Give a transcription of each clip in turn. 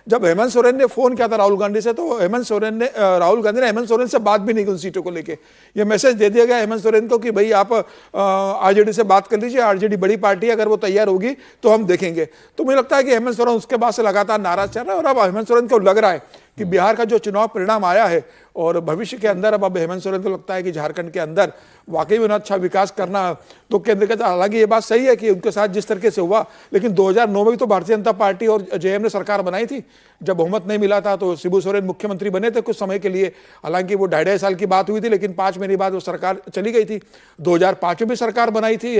जब हेमंत सोरेन ने फोन किया था राहुल गांधी से, तो राहुल गांधी ने हेमंत सोरेन से बात भी नहीं की उन सीटों को लेके। ये मैसेज दे दिया गया हेमंत सोरेन को कि भाई आप आरजेडी से बात कर लीजिए, आरजेडी बड़ी पार्टी है, अगर वो तैयार होगी तो हम देखेंगे। तो मुझे लगता है कि हेमंत सोरेन उसके बाद से लगातार नाराज चल रहा है, और अब हेमंत सोरेन को लग रहा है कि बिहार का जो चुनाव परिणाम आया है और भविष्य के अंदर अब हेमंत सोरेन को लगता है कि झारखंड के अंदर वाकई में अच्छा विकास करना तो केंद्र के, हालांकि ये बात सही है कि उनके साथ जिस तरीके से हुआ, लेकिन 2009 में भी तो भारतीय जनता पार्टी और जेएम ने सरकार बनाई थी। जब बहुमत नहीं मिला था तो शिबू सोरेन मुख्यमंत्री बने थे कुछ समय के लिए, हालांकि वो 2.5 साल की बात हुई थी, लेकिन 5 महीने बाद वो सरकार चली गई थी। 2005 में भी सरकार बनाई थी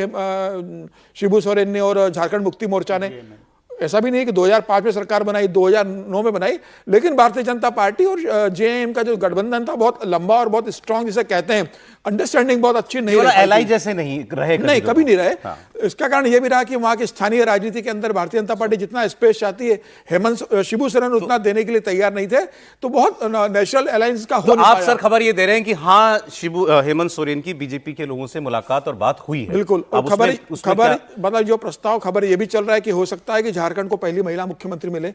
शिबू सोरेन ने और झारखंड मुक्ति मोर्चा ने। ऐसा भी नहीं कि 2005 में सरकार बनाई, 2009 में बनाई, लेकिन भारतीय जनता पार्टी और जेएम का जो गठबंधन था बहुत लंबा और बहुत स्ट्रांग, जिसे कहते हैं, अंडरस्टैंडिंग बहुत अच्छी नहीं रही। एलआई जैसे नहीं रहे, नहीं कभी नहीं रहे। हाँ। इसका कारण यह भी रहा कि वहां की स्थानीय राजनीति के अंदर भारतीय जनता पार्टी जितना स्पेस चाहती है शिबू सोरेन उतना देने के लिए तैयार नहीं थे, तो बहुत नेशनल अलायंस का हो नहीं आप सर खबर ये दे रहे हैं कि हाँ हेमंत सोरेन की बीजेपी के लोगों से मुलाकात और बात हुई है। बिल्कुल। खबर मतलब जो प्रस्ताव खबर ये भी चल रहा है कि हो सकता है कि झारखंड को पहली महिला मुख्यमंत्री मिले,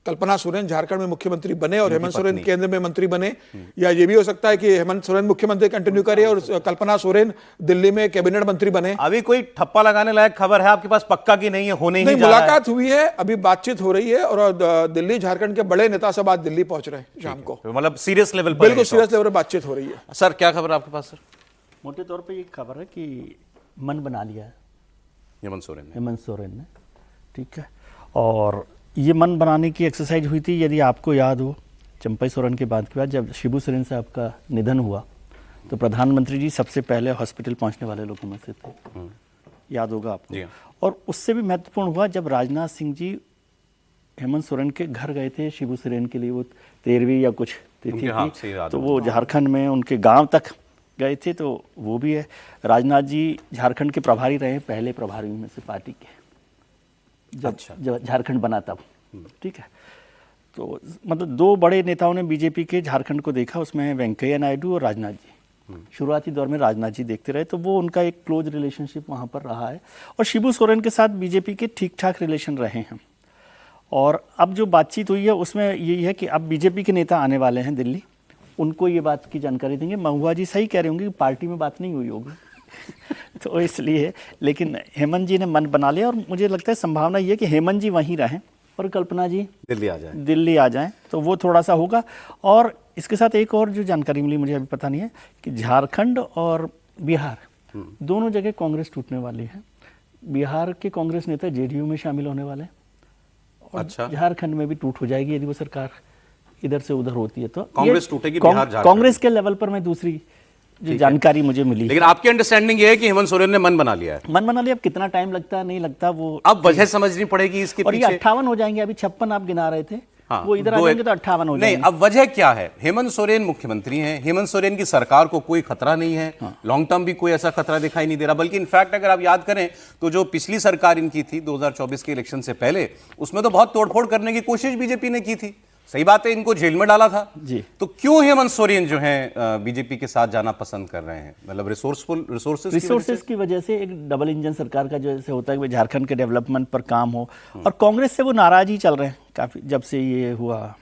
कल्पना सोरेन झारखंड में मुख्यमंत्री बने और हेमंत सोरेन केंद्र में मंत्री बने, या ये भी हो सकता है कि हेमंत सोरेन मुख्यमंत्री कंटिन्यू करे और कल्पना सोरेन दिल्ली में कैबिनेट मंत्री बने। अभी कोई ठप्पा लगाने लायक खबर है आपके पास पक्का की नहीं है? होने ही मुलाकात हुई है, अभी बातचीत हो रही है और दिल्ली झारखंड के बड़े नेता सब आज दिल्ली पहुंच रहे हैं शाम को। मतलब सीरियस लेवल पर, बिल्कुल सीरियस लेवल पर बातचीत हो रही है। सर क्या खबर आपके पास? सर मोटे तौर पर ये खबर है कि मन बना लिया है हेमंत सोरेन ने, ठीक है। और ये मन बनाने की एक्सरसाइज हुई थी, यदि आपको याद हो, चंपई सोरेन के बाद जब शिबू सोरेन साहब का निधन हुआ तो प्रधानमंत्री जी सबसे पहले हॉस्पिटल पहुंचने वाले लोगों में से थे, याद होगा आपको। और उससे भी महत्वपूर्ण हुआ जब राजनाथ सिंह जी हेमंत सोरेन के घर गए थे शिबू सोरेन के लिए, वो 13वीं या कुछ तिथि थी, तो वो झारखंड में उनके गाँव तक गए थे। तो वो भी है, राजनाथ जी झारखंड के प्रभारी रहे, पहले प्रभारी में से पार्टी के, जब झारखंड बना तब, ठीक है। तो मतलब 2 बड़े नेताओं ने बीजेपी के झारखंड को देखा, उसमें वेंकैया नायडू और राजनाथ जी। शुरुआती दौर में राजनाथ जी देखते रहे, तो वो उनका एक क्लोज रिलेशनशिप वहाँ पर रहा है, और शिबू सोरेन के साथ बीजेपी के ठीक ठाक रिलेशन रहे हैं। और अब जो बातचीत हुई है उसमें यही है कि अब बीजेपी के नेता आने वाले हैं दिल्ली, उनको ये बात की जानकारी देंगे। महुआ जी सही कह रहे होंगे कि पार्टी में बात नहीं हुई होगी तो इसलिए, लेकिन हेमंत जी ने मन बना लिया, और मुझे लगता है संभावना ये है कि हेमंत जी वहीं रहें और कल्पना जी दिल्ली आ जाएं, तो वो थोड़ा सा होगा। और इसके साथ एक और जो जानकारी मिली, मुझे अभी पता नहीं है, कि झारखंड और बिहार दोनों जगह कांग्रेस टूटने वाली है। बिहार के कांग्रेस नेता जेडीयू में शामिल होने वाले हैं, और झारखंड में भी टूट हो जाएगी यदि वो सरकार इधर से उधर होती है। तो कांग्रेस टूटेगी, कांग्रेस के लेवल पर मैं दूसरी जो जानकारी मुझे मिली। लेकिन आपकी अंडरस्टैंडिंग ये है कि हेमंत सोरेन ने मन बना लिया है? मन बना लिया। अब कितना टाइम लगता है नहीं लगता, वो अब वजह समझनी पड़ेगी इसके और पीछे। ये 58 हो जाएंगे, अभी 56 आप गिना रहे थे। हाँ, वो इधर आ जाएंगे तो 58 हो जाएंगे। नहीं, अब वजह क्या है? हेमंत सोरेन मुख्यमंत्री हैं, हेमंत सोरेन की सरकार को कोई खतरा नहीं है। हाँ। लॉन्ग टर्म भी कोई ऐसा खतरा दिखाई नहीं दे रहा, बल्कि इनफैक्ट अगर आप याद करें तो जो पिछली सरकार इनकी थी 2024 के इलेक्शन से पहले, उसमें तो बहुत तोड़फोड़ करने की कोशिश बीजेपी ने की थी। सही बात है, इनको जेल में डाला था जी। तो क्यों हेमंत सोरेन जो हैं बीजेपी के साथ जाना पसंद कर रहे हैं? मतलब रिसोर्सेज की वजह से, एक डबल इंजन सरकार का जैसे होता है कि झारखंड के डेवलपमेंट पर काम हो, और कांग्रेस से वो नाराज ही चल रहे हैं काफी, जब से ये हुआ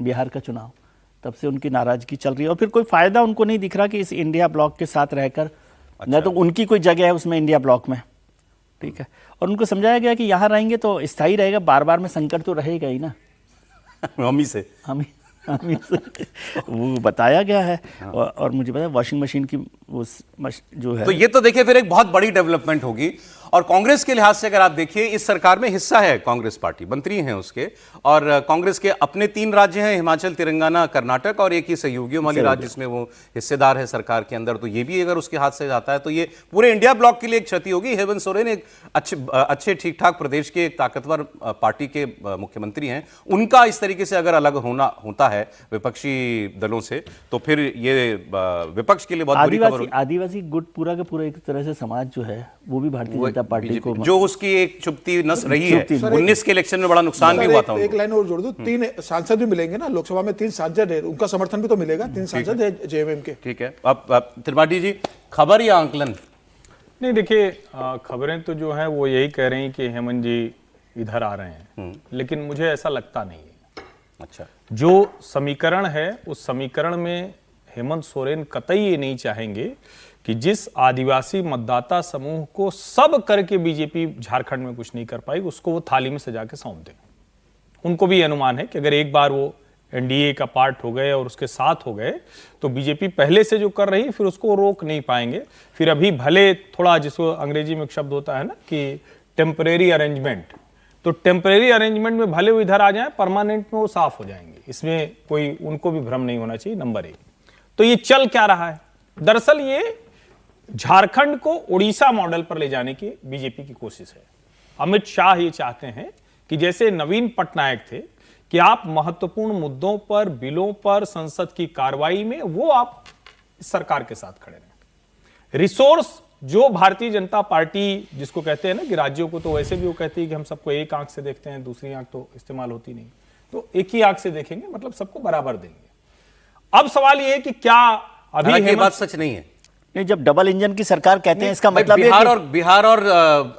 बिहार का चुनाव तब से उनकी नाराजगी चल रही है, और फिर कोई फायदा उनको नहीं दिख रहा कि इस इंडिया ब्लॉक के साथ रहकर। न तो उनकी कोई जगह है उसमें इंडिया ब्लॉक में, ठीक है, और उनको समझाया गया कि यहाँ रहेंगे तो स्थायी रहेगा, बार बार में संकट तो रहेगा ही ना। हमी से वो बताया गया है। हाँ। और मुझे पता है वॉशिंग मशीन की वो जो है, तो ये तो देखिए फिर एक बहुत बड़ी डेवलपमेंट होगी। और कांग्रेस के लिहाज से अगर आप देखिए, इस सरकार में हिस्सा है कांग्रेस पार्टी, मंत्री हैं उसके, और कांग्रेस के अपने 3 राज्य हैं, हिमाचल, तेलंगाना, कर्नाटक, और एक ही सहयोगियों वाली राज्य जिसमें वो हिस्सेदार है सरकार के अंदर। तो ये भी अगर उसके हाथ से जाता है तो ये पूरे इंडिया ब्लॉक के लिए एक क्षति होगी। हेमंत सोरेन एक अच्छे ठीक ठाक प्रदेश के एक ताकतवर पार्टी के मुख्यमंत्री हैं, उनका इस तरीके से अगर अलग होता है विपक्षी दलों से, तो फिर ये विपक्ष के लिए बहुत बुरी खबर होगी। आदिवासी गुट पूरा का पूरा एक तरह से समाज जो है वो भी भारतीय जनता पार्टी को, जो उसकी एक चुपती नस रही है, 19 के इलेक्शन में बड़ा नुकसान भी हुआ था। एक लाइन और जोड़ दूं, 3 सांसद भी मिलेंगे ना लोकसभा में, 3 सांसद है, उनका समर्थन भी तो मिलेगा, 3 सांसद है जेएमएम के। ठीक है, अब त्रिपाठी जी, खबर या आंकलन? नहीं देखिए, खबरें तो जो है वो यही कह रही हैं कि हेमंत जी इधर आ रहे हैं, लेकिन मुझे ऐसा लगता नहीं है। अच्छा, जो समीकरण है उस समीकरण में हेमंत सोरेन कतई ये नहीं चाहेंगे कि जिस आदिवासी मतदाता समूह को सब करके बीजेपी झारखंड में कुछ नहीं कर पाएगी उसको वो थाली में सजा के सौंप दें। उनको भी अनुमान है कि अगर एक बार वो एनडीए का पार्ट हो गए और उसके साथ हो गए तो बीजेपी पहले से जो कर रही फिर उसको रोक नहीं पाएंगे। फिर अभी भले थोड़ा, जिसको अंग्रेजी में एक शब्द होता है ना कि टेम्परेरी अरेंजमेंट, तो टेम्परेरी अरेंजमेंट में भले वो इधर आ जाए, परमानेंट में वो साफ हो जाएंगे। इसमें कोई उनको भी भ्रम नहीं होना चाहिए। नंबर 1, तो ये चल क्या रहा है? दरअसल ये झारखंड को उड़ीसा मॉडल पर ले जाने की बीजेपी की कोशिश है। अमित शाह ये चाहते हैं कि जैसे नवीन पटनायक थे कि आप महत्वपूर्ण मुद्दों पर, बिलों पर, संसद की कार्रवाई में वो आप सरकार के साथ खड़े रहें। रिसोर्स जो भारतीय जनता पार्टी जिसको कहते हैं ना कि राज्यों को तो वैसे भी वो कहती है कि हम सबको एक आंख से देखते हैं, दूसरी आंख तो इस्तेमाल होती नहीं, तो एक ही आंख से देखेंगे, मतलब सबको बराबर देंगे। अब सवाल ये है कि क्या अभी ये बात सच नहीं है? नहीं, जब डबल इंजन की सरकार कहते हैं इसका भाई, मतलब बिहार और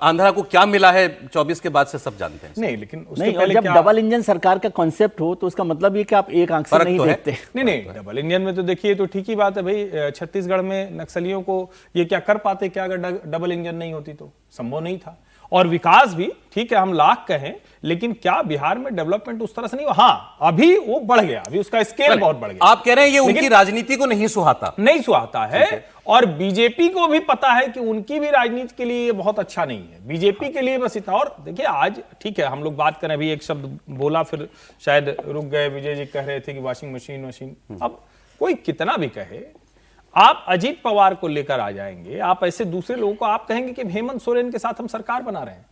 आंध्रा को क्या मिला है 24 के बाद से सब जानते हैं। नहीं, लेकिन उसके नहीं, और पहले जब क्या डबल इंजन सरकार का कॉन्सेप्ट हो तो उसका मतलब ये कि आप एक आंख से फर्क नहीं तो है। देखते। नहीं, डबल इंजन में तो देखिए तो ठीक ही बात है भाई। छत्तीसगढ़ में नक्सलियों को ये क्या कर पाते क्या अगर डबल इंजन नहीं होती तो? संभव नहीं था। और विकास भी ठीक है, हम लाख कहें, लेकिन क्या बिहार में डेवलपमेंट उस तरह से नहीं हुआ? हाँ, अभी वो बढ़ गया, अभी उसका स्केल बहुत बढ़ गया। आप कह रहे हैं ये उनकी राजनीति को नहीं सुहाता? नहीं सुहाता है, और बीजेपी को भी पता है कि उनकी भी राजनीति के लिए ये बहुत अच्छा नहीं है। बीजेपी के लिए बस इतना। और देखिए आज ठीक है, हम लोग बात करें, अभी एक शब्द बोला फिर शायद रुक गए, विजय जी कह रहे थे कि वॉशिंग मशीन। अब कोई कितना भी कहे, आप अजीत पवार को लेकर आ जाएंगे, आप ऐसे दूसरे लोगों को आप कहेंगे कि हेमंत सोरेन के साथ हम सरकार बना रहे हैं,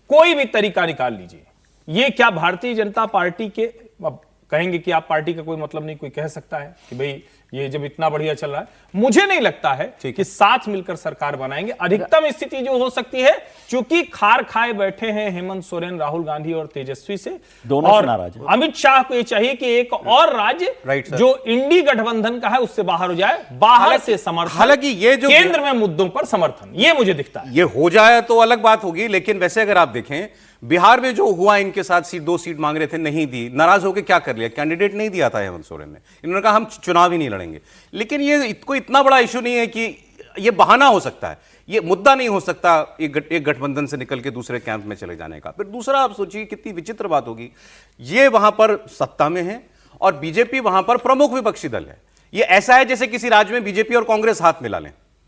कोई भी तरीका निकाल लीजिए। ये क्या भारतीय जनता पार्टी के, अब कहेंगे कि आप पार्टी का कोई मतलब नहीं, कोई कह सकता है कि भाई ये जब इतना बढ़िया चल रहा है, मुझे नहीं लगता है कि साथ मिलकर सरकार बनाएंगे। अधिकतम स्थिति जो हो सकती है, क्योंकि खार खाए बैठे हैं हेमंत सोरेन, राहुल गांधी और तेजस्वी से, दोनों और से नाराज हैं। अमित शाह को ये चाहिए कि एक और राज्य राइट, जो इंडी गठबंधन का है उससे बाहर हो जाए, बाहर से समर्थन, हालांकि ये जो केंद्र में मुद्दों पर समर्थन, ये मुझे दिखता है। ये हो जाए तो अलग बात होगी, लेकिन वैसे अगर आप देखें बिहार में जो हुआ, इनके साथ 2 सीट मांग रहे थे, नहीं दी, नाराज होकर क्या कर लिया? कैंडिडेट नहीं दिया था हेमंत सोरेन ने, इन्होंने कहा हम चुनाव ही नहीं लड़ेंगे। लेकिन ये कोई इतना बड़ा इशू नहीं है कि ये बहाना हो सकता है, ये मुद्दा नहीं हो सकता एक गठबंधन से निकल के दूसरे कैंप में चले जाने का। फिर दूसरा, आप सोचिए कितनी विचित्र बात होगी, ये वहां पर सत्ता में है और बीजेपी वहां पर प्रमुख विपक्षी दल है। ये ऐसा है जैसे किसी राज्य में बीजेपी और कांग्रेस हाथ मिला लें।